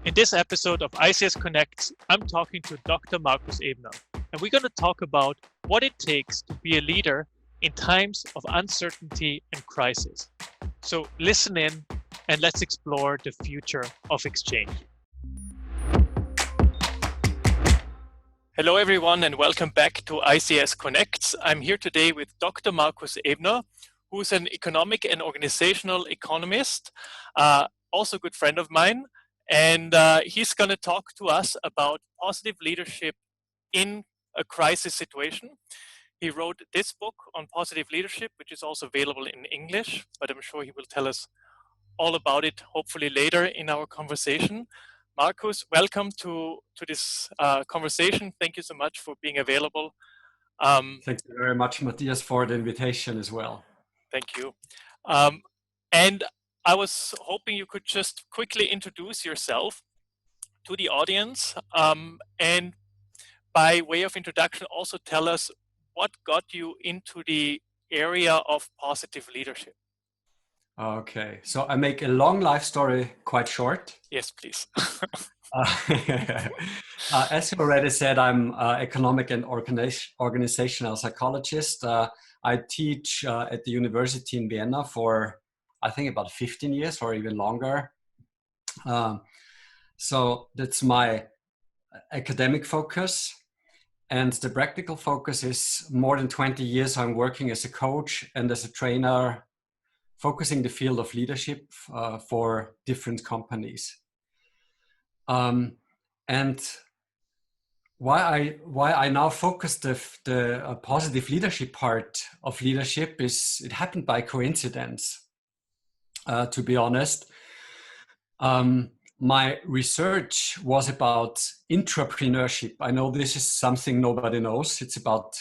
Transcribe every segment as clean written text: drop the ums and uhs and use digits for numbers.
In this episode of ICS Connects, I'm talking to Dr. Markus Ebner, and we're going to talk about what it takes to be a leader in times of uncertainty and crisis. So listen in and let's explore the future of exchange. Hello everyone and welcome back to ICS Connects. I'm here today with Dr. Markus Ebner, who's an economic and organizational economist, also a good friend of mine. And he's going to talk to us about positive leadership in a crisis situation. He wrote this book on positive leadership, which is also available in English, but I'm sure he will tell us all about it, hopefully later in our conversation. Markus, welcome to this conversation. Thank you so much for being available. Thank you very much, Matthias, for the invitation as well. Thank you. And I was hoping you could just quickly introduce yourself to the audience and by way of introduction also tell us what got you into the area of positive leadership. Okay, so I make a long life story quite short. Yes, please. As you already said, I'm economic and organizational psychologist. I teach at the university in Vienna for I think about 15 years or even longer. So that's my academic focus. And the practical focus is more than 20 years I'm working as a coach and as a trainer, focusing the field of leadership for different companies. And why I now focus the positive leadership part of leadership is it happened by coincidence. To be honest, my research was about intrapreneurship. I know this is something nobody knows. It's about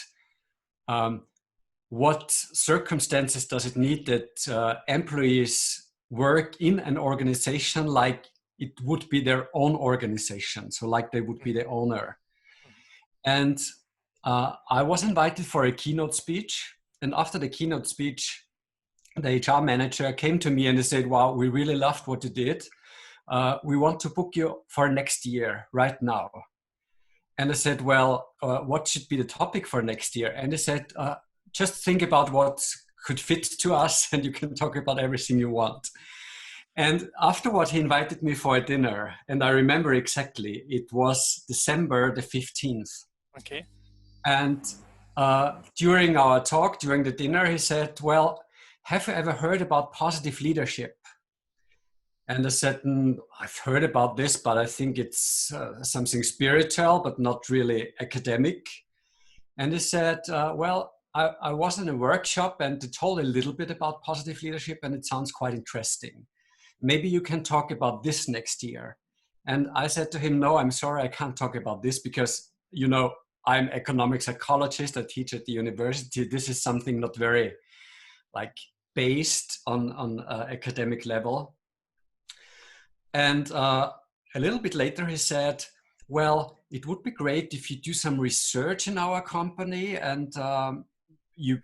what circumstances does it need that employees work in an organization like it would be their own organization, so like they would be the owner. And I was invited for a keynote speech, and after the keynote speech, the HR manager came to me and they said, wow, we really loved what you did. We want to book you for next year, right now. And I said, well, what should be the topic for next year? And they said, just think about what could fit to us and you can talk about everything you want. And afterward, he invited me for a dinner. And I remember exactly, it was December the 15th. Okay. And during our talk, during the dinner, he said, well, have you ever heard about positive leadership? And I said, I've heard about this, but I think it's something spiritual, but not really academic. And he said, well, I was in a workshop and they told a little bit about positive leadership and it sounds quite interesting. Maybe you can talk about this next year. And I said to him, no, I'm sorry, I can't talk about this because, you know, I'm economic psychologist. I teach at the university. This is something not very based on academic level. And a little bit later he said, well, it would be great if you do some research in our company and you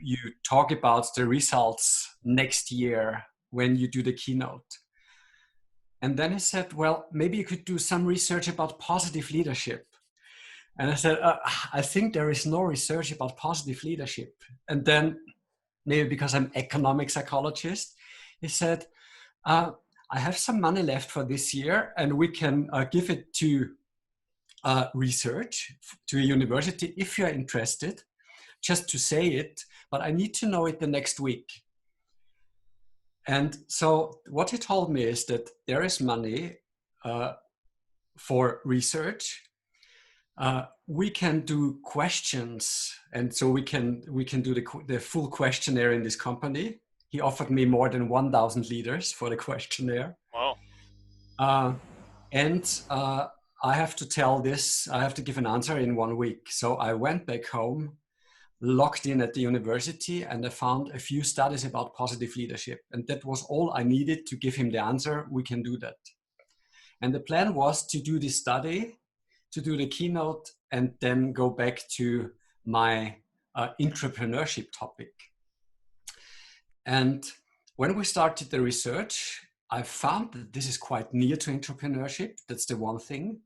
talk about the results next year when you do the keynote. And then he said, well, maybe you could do some research about positive leadership. And I said, I think there is no research about positive leadership. And then maybe because I'm economic psychologist, he said, I have some money left for this year and we can give it to research, to a university if you're interested, just to say it, but I need to know it the next week. And so what he told me is that there is money for research. We can do questions, and so we can do the full questionnaire in this company. He offered me more than 1,000 leaders for the questionnaire. Wow. And I have to tell this, I have to give an answer in 1 week. So I went back home, logged in at the university, and I found a few studies about positive leadership. And that was all I needed to give him the answer. We can do that. And the plan was to do this study, to do the keynote, and then go back to my entrepreneurship topic. And when we started the research, I found that this is quite near to entrepreneurship. That's the one thing.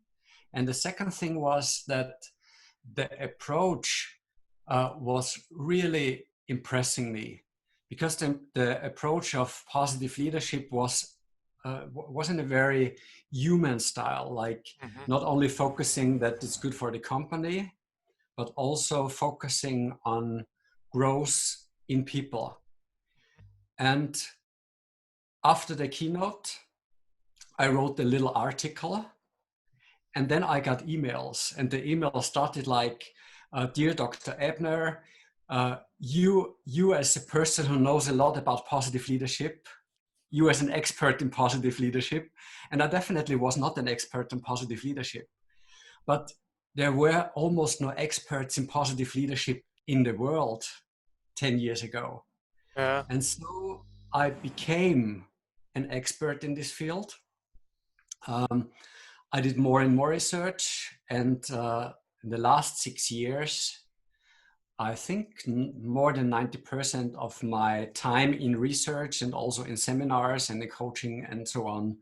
And the second thing was that the approach was really impressing me, because the approach of positive leadership was in a very human style, like not only focusing that it's good for the company, but also focusing on growth in people. And after the keynote, I wrote a little article, and then I got emails, and the email started like, "Dear Dr. Ebner, you as a person who knows a lot about positive leadership, you as an expert in positive leadership," and I definitely was not an expert in positive leadership, but there were almost no experts in positive leadership in the world 10 years ago. Yeah. And so I became an expert in this field. I did more and more research, and in the last 6 years, I think more than 90% of my time in research and also in seminars and in coaching and so on,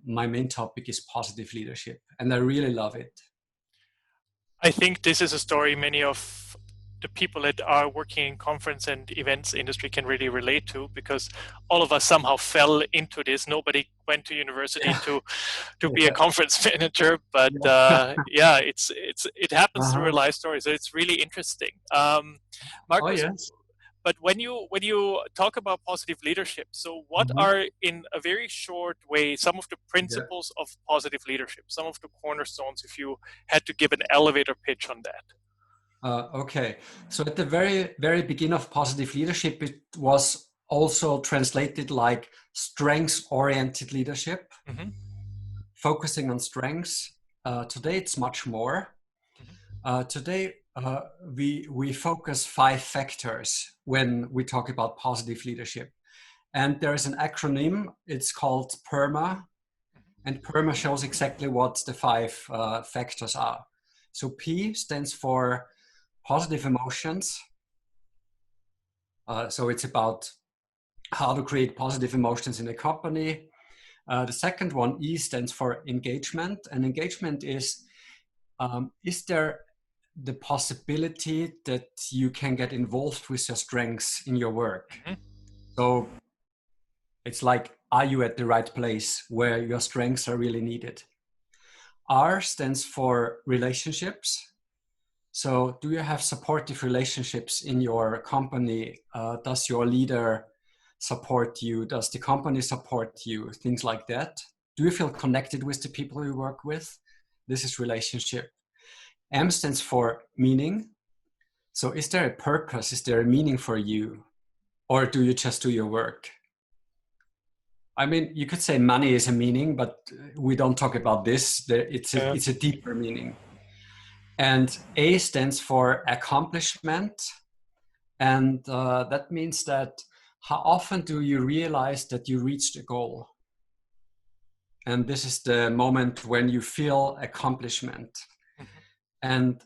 my main topic is positive leadership, and I really love it. I think this is a story many of the people that are working in conference and events industry can really relate to, because all of us somehow fell into this. Nobody went to university to be a conference manager, but yeah, it happens through a life story. So it's really interesting. Markus, yes. but when you talk about positive leadership, so what are, in a very short way, some of the principles of positive leadership, some of the cornerstones, if you had to give an elevator pitch on that? Okay, so at the very, very beginning of positive leadership, it was also translated like strengths-oriented leadership, focusing on strengths. Today, it's much more. Today, we focus 5 factors when we talk about positive leadership. And there is an acronym, it's called PERMA, and PERMA shows exactly what the 5 factors are. So P stands for positive emotions. So it's about how to create positive emotions in a company. The second one, E, stands for engagement. And engagement is there the possibility that you can get involved with your strengths in your work? So it's like, are you at the right place where your strengths are really needed? R stands for relationships. So do you have supportive relationships in your company? Does your leader support you? Does the company support you? Things like that. Do you feel connected with the people you work with? This is relationship. M stands for meaning. So is there a purpose? Is there a meaning for you? Or do you just do your work? I mean, you could say money is a meaning, but we don't talk about this. It's a deeper meaning. And A stands for accomplishment. And that means that how often do you realize that you reached a goal? And this is the moment when you feel accomplishment. And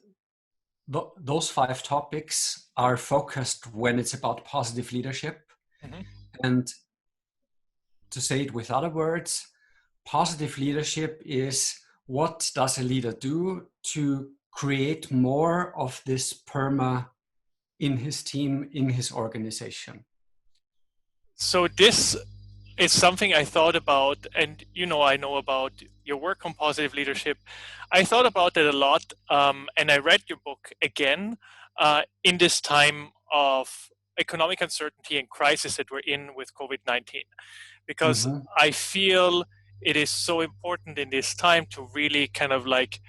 those 5 topics are focused when it's about positive leadership. And to say it with other words, positive leadership is, what does a leader do to create more of this PERMA in his team, in his organization? So this is something I thought about, and I know about your work on positive leadership. I thought about it a lot, and I read your book again in this time of economic uncertainty and crisis that we're in with COVID-19, because I feel it is so important in this time to really kind of like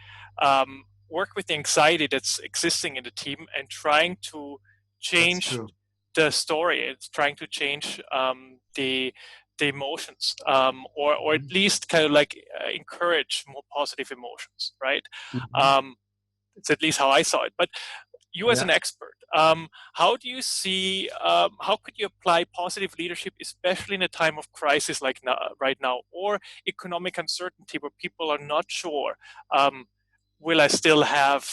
work with the anxiety that's existing in the team and trying to change the story. It's trying to change the emotions, or at least kind of like encourage more positive emotions, right? It's at least how I saw it. But you as an expert, how do you see, how could you apply positive leadership, especially in a time of crisis like right now, or economic uncertainty where people are not sure, will I still have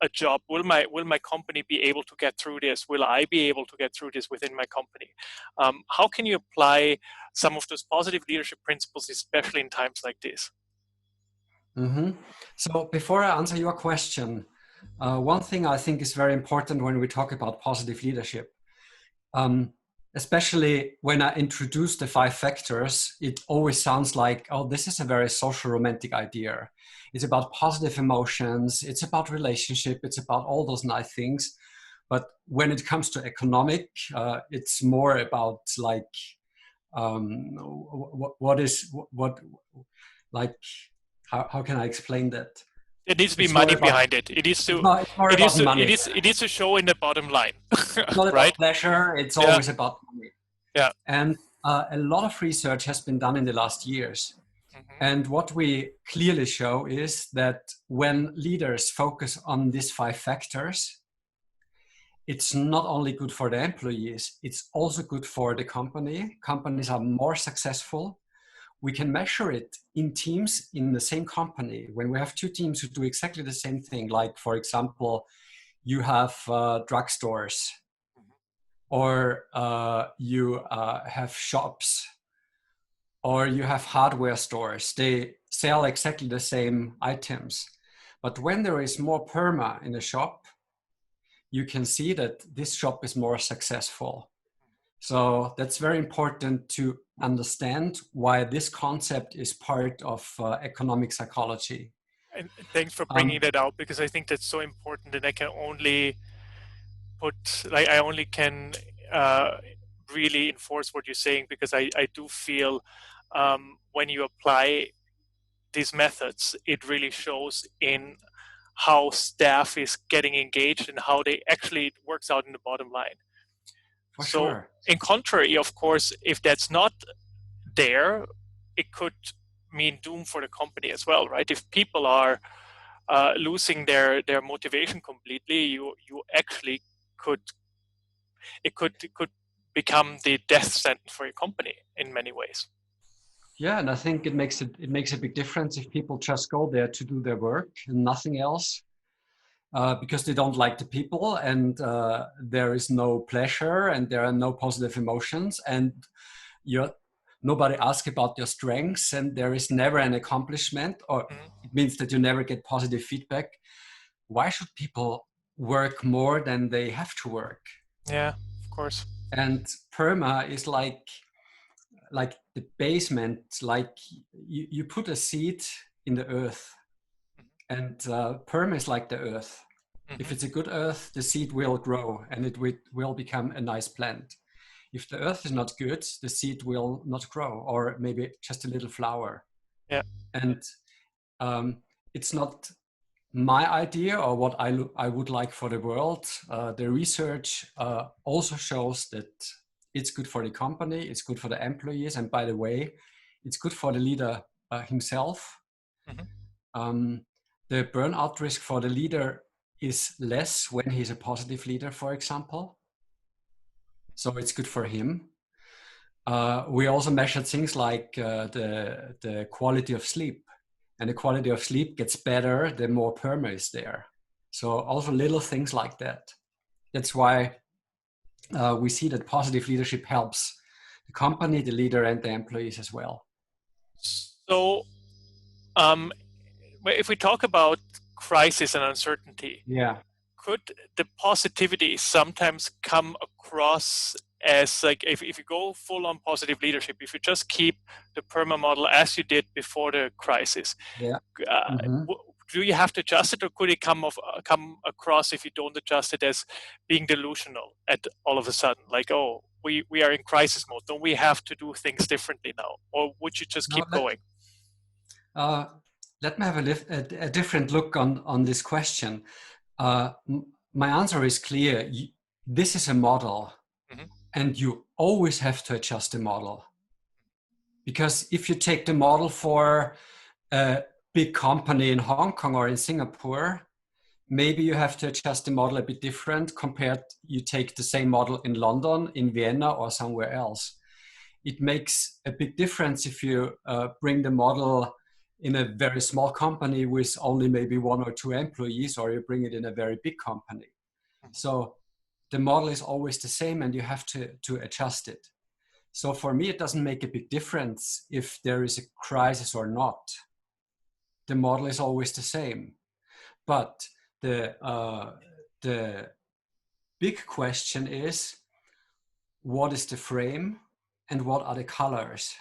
a job? Will my company be able to get through this? Will I be able to get through this within my company? How can you apply some of those positive leadership principles, especially in times like this? Mm-hmm. So before I answer your question, one thing I think is very important when we talk about positive leadership, especially when I introduce the 5 factors, it always sounds like, oh, this is a very social romantic idea. It's about positive emotions, it's about relationship, it's about all those nice things. But when it comes to economic, it's more about like, how can I explain that? There needs to be It's money more about, behind it. It needs to. it's more about money. It needs to show in the bottom line, It's not right? about pleasure. It's Yeah. always about money. Yeah. And a lot of research has been done in the last years. Mm-hmm. And what we clearly show is that when leaders focus on these 5 factors, it's not only good for the employees, it's also good for the company. Companies are more successful. We can measure it in teams in the same company. When we have 2 teams who do exactly the same thing, like, for example, you have drugstores, or you have shops, or you have hardware stores. They sell exactly the same items. But when there is more perma in a shop, you can see that this shop is more successful. So that's very important to understand why this concept is part of economic psychology. And thanks for bringing that out, because I think that's so important, and I can only really enforce what you're saying, because I do feel when you apply these methods, it really shows in how staff is getting engaged and how they actually, it works out in the bottom line. For so sure. In contrary, of course, if that's not there, it could mean doom for the company as well, right? If people are losing their motivation completely, you actually could become the death sentence for your company in many ways. Yeah, and I think it makes a big difference if people just go there to do their work and nothing else, because they don't like the people, and there is no pleasure and there are no positive emotions, and nobody asks about your strengths, and there is never an accomplishment, or it means that you never get positive feedback. Why should people work more than they have to work? Yeah, of course. And perma is like the basement, like you put a seed in the earth, and perma is like the earth. If it's a good earth, the seed will grow and it will become a nice plant. If the earth is not good, the seed will not grow, or maybe just a little flower. Yeah. And it's not my idea or what I would like for the world. The research also shows that it's good for the company, it's good for the employees, and by the way, it's good for the leader himself. The burnout risk for the leader is less when he's a positive leader, for example. So it's good for him. We also measured things like the quality of sleep. And the quality of sleep gets better the more perma is there. So also little things like that. That's why we see that positive leadership helps the company, the leader, and the employees as well. So if we talk about crisis and uncertainty, could the positivity sometimes come across as like, if you go full on positive leadership, if you just keep the perma model as you did before the crisis, do you have to adjust it, or could it come across, if you don't adjust it, as being delusional at all of a sudden, like, oh, we are in crisis mode, don't we have to do things differently now? Or would you just keep going? Let me have a different look on this question. My answer is clear. This is a model, and you always have to adjust the model. Because if you take the model for a big company in Hong Kong or in Singapore, maybe you have to adjust the model a bit different compared you take the same model in London, in Vienna, or somewhere else. It makes a big difference if you bring the model in a very small company with only maybe 1 or 2 employees, or you bring it in a very big company. So the model is always the same and you have to adjust it. So for me, it doesn't make a big difference if there is a crisis or not. The model is always the same. But the big question is, what is the frame and what are the colors?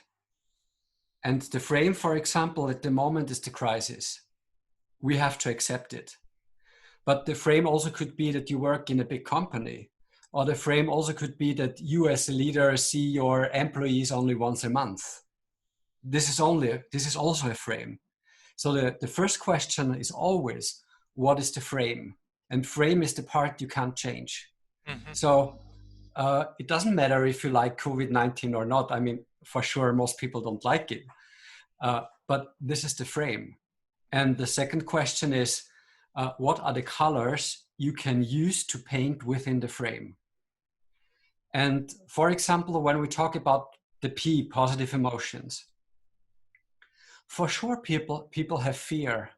And the frame, for example, at the moment is the crisis. We have to accept it. But the frame also could be that you work in a big company, or the frame also could be that you as a leader see your employees only once a month. This is also a frame. So the first question is always, what is the frame? And frame is the part you can't change. Mm-hmm. So it doesn't matter if you like COVID-19 or not. I mean, for sure, most people don't like it. But this is the frame. And the second question is, what are the colors you can use to paint within the frame? And for example, when we talk about the P, positive emotions, for sure, people have fear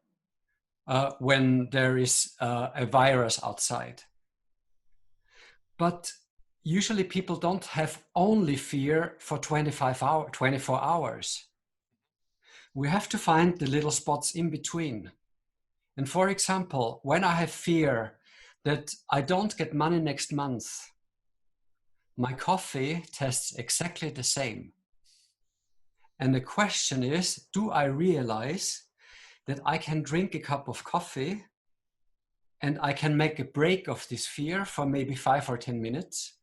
when there is a virus outside. But usually people don't have only fear for 24 hours. We have to find the little spots in between. And for example, when I have fear that I don't get money next month, my coffee tastes exactly the same. And the question is, do I realize that I can drink a cup of coffee and I can make a break of this fear for maybe 5 or 10 minutes?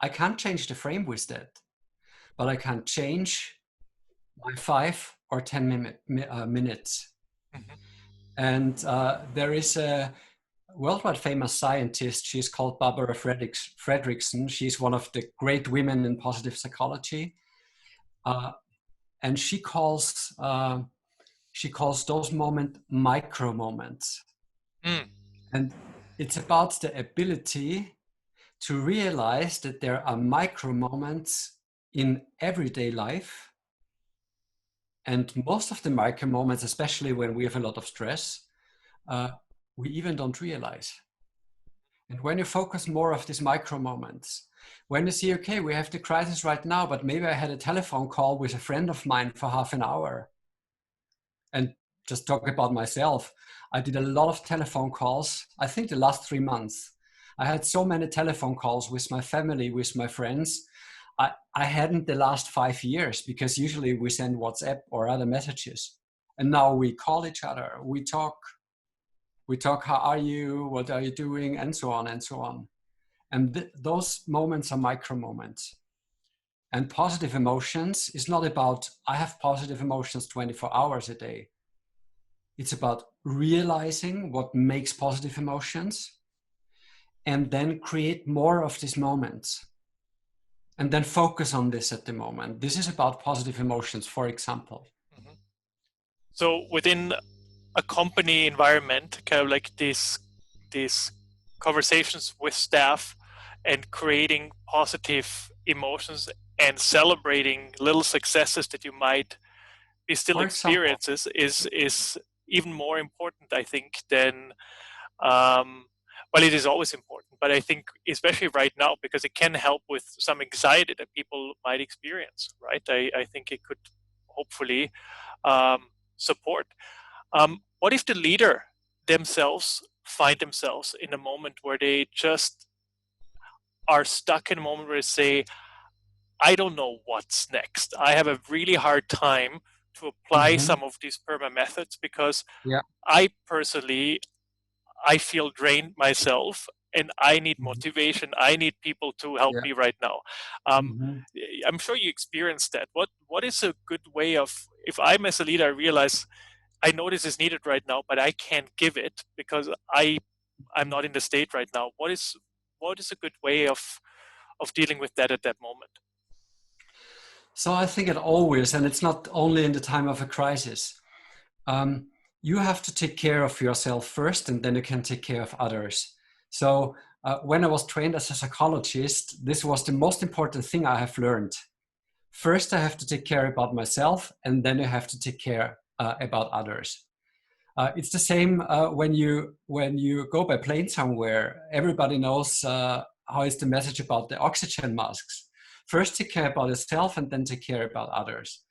I can't change the frame with that, but I can change my 5 or 10 minutes. Mm-hmm. And there is a worldwide famous scientist. She's called Barbara Fredrickson. She's one of the great women in positive psychology. And she calls those moments micro moments. Mm. And it's about the ability to realize that there are micro moments in everyday life. And most of the micro moments, especially when we have a lot of stress, we even don't realize. And when you focus more of these micro moments, when you see, okay, we have the crisis right now, but maybe I had a telephone call with a friend of mine for half an hour. And just talk about myself, I did a lot of telephone calls. I think the last 3 months, I had so many telephone calls with my family, with my friends. I hadn't the last 5 years, because usually we send WhatsApp or other messages. And now we call each other, we talk, how are you, what are you doing, and so on and so on. And those moments are micro moments. And positive emotions is not about, I have positive emotions 24 hours a day. It's about realizing what makes positive emotions and then create more of these moments. And then focus on this at the moment. This is about positive emotions, for example. Mm-hmm. So within a company environment, kind of like these conversations with staff and creating positive emotions and celebrating little successes that you might be still experiences is even more important, I think, than well, it is always important, but I think especially right now, because it can help with some anxiety that people might experience, right? I think it could hopefully support. What if the leader themselves find themselves in a moment where they just are stuck in a moment where they say, I don't know what's next. I have a really hard time to apply some of these PERMA methods because I personally, I feel drained myself and I need motivation. I need people to help me right now. I'm sure you experienced that. What is a good way of, if I'm as a leader, I realize I know this is needed right now, but I can't give it because I'm not in the state right now. What is a good way of dealing with that at that moment? So I think it always, and it's not only in the time of a crisis, you have to take care of yourself first, and then you can take care of others. So when I was trained as a psychologist, this was the most important thing I have learned. First, I have to take care about myself, and then I have to take care about others. It's the same when you go by plane somewhere. Everybody knows how is the message about the oxygen masks. First take care about yourself and then take care about others.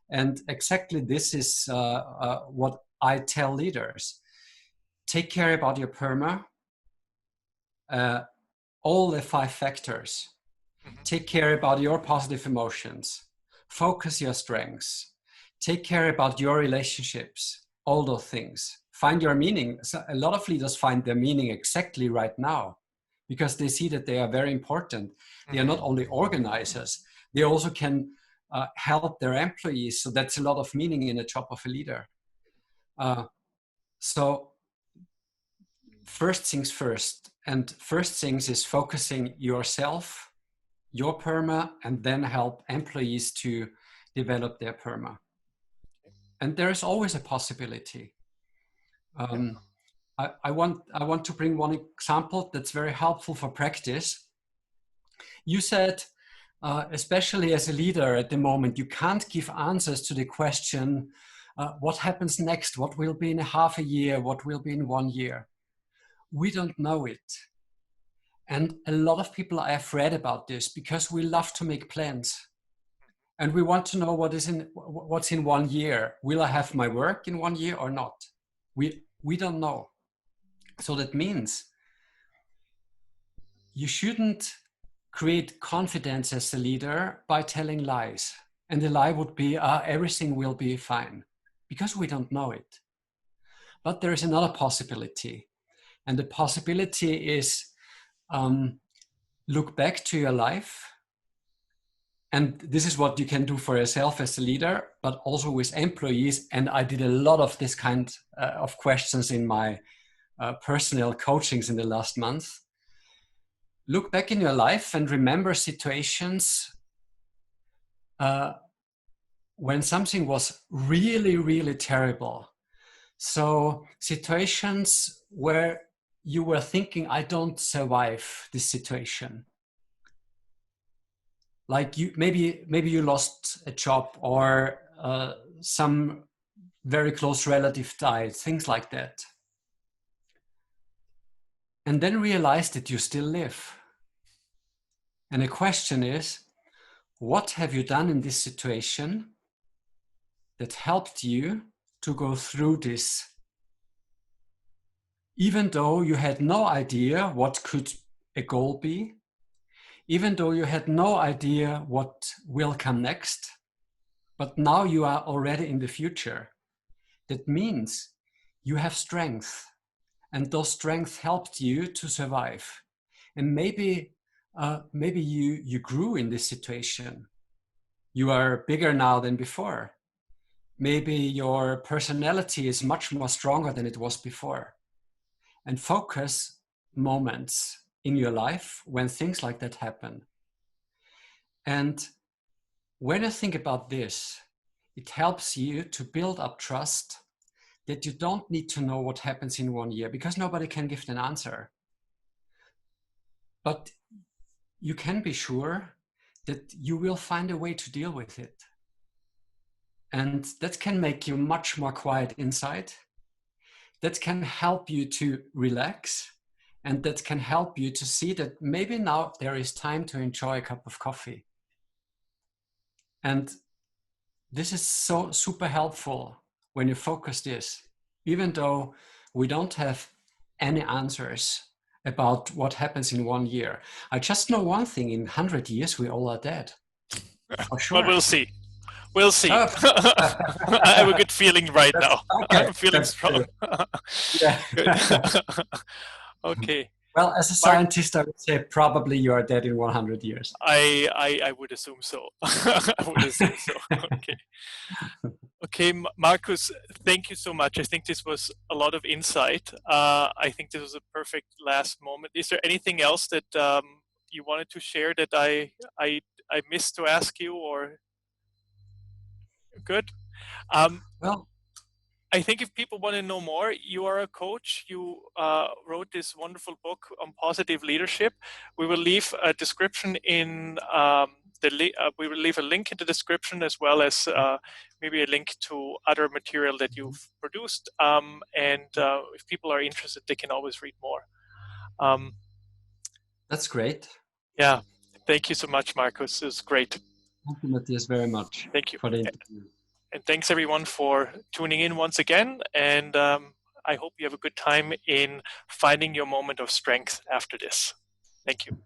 And exactly this is what I tell leaders. Take care about your PERMA, all the 5 factors. Take care about your positive emotions. Focus your strengths. Take care about your relationships, all those things. Find your meaning. So a lot of leaders find their meaning exactly right now because they see that they are very important. They are not only organizers, they also can help their employees. So that's a lot of meaning in the job of a leader. So first things first. And first things is focusing yourself, your PERMA, and then help employees to develop their PERMA. And there is always a possibility. I want to bring one example that's very helpful for practice. You said, especially as a leader at the moment, you can't give answers to the question, what happens next? What will be in a half a year? What will be in 1 year? We don't know it. And a lot of people are afraid about this because we love to make plans. And we want to know what's in 1 year. Will I have my work in 1 year or not? We don't know. So that means you shouldn't create confidence as a leader by telling lies. And the lie would be, everything will be fine, because we don't know it. But there is another possibility. And the possibility is look back to your life. And this is what you can do for yourself as a leader, but also with employees. And I did a lot of this kind of questions in my personal coachings in the last month. Look back in your life and remember situations when something was really, really terrible. So situations where you were thinking, I don't survive this situation. Like maybe you lost a job or some very close relative died, things like that. And then realize that you still live. And the question is, what have you done in this situation that helped you to go through this? Even though you had no idea what could a goal be, even though you had no idea what will come next, but now you are already in the future. That means you have strength, and those strengths helped you to survive. And maybe you grew in this situation. You are bigger now than before. Maybe your personality is much more stronger than it was before. And focus moments in your life when things like that happen. And when I think about this, it helps you to build up trust that you don't need to know what happens in 1 year because nobody can give an answer. But you can be sure that you will find a way to deal with it. And that can make you much more quiet inside. That can help you to relax. And that can help you to see that maybe now there is time to enjoy a cup of coffee. And this is so super helpful when you focus this, even though we don't have any answers about what happens in 1 year. I just know one thing, in 100 years, we all are dead. For sure. But we'll see. We'll see. I have a good feeling right now. Okay. I'm feeling strong. Good. Okay. Well, as a scientist, I would say probably you are dead in 100 years. I would assume so. I would assume so. Okay. Okay, Markus, thank you so much. I think this was a lot of insight. I think this was a perfect last moment. Is there anything else that you wanted to share that I missed to ask you, or? Good. Well, I think if people want to know more, you are a coach. You wrote this wonderful book on positive leadership. We will leave a description in we will leave a link in the description, as well as maybe a link to other material that you've produced. And if people are interested, they can always read more. That's great. Yeah, thank you so much, Markus. It was great. Thank you, Matthias, very much. Thank you for the interview. And thanks everyone for tuning in once again. And I hope you have a good time in finding your moment of strength after this. Thank you.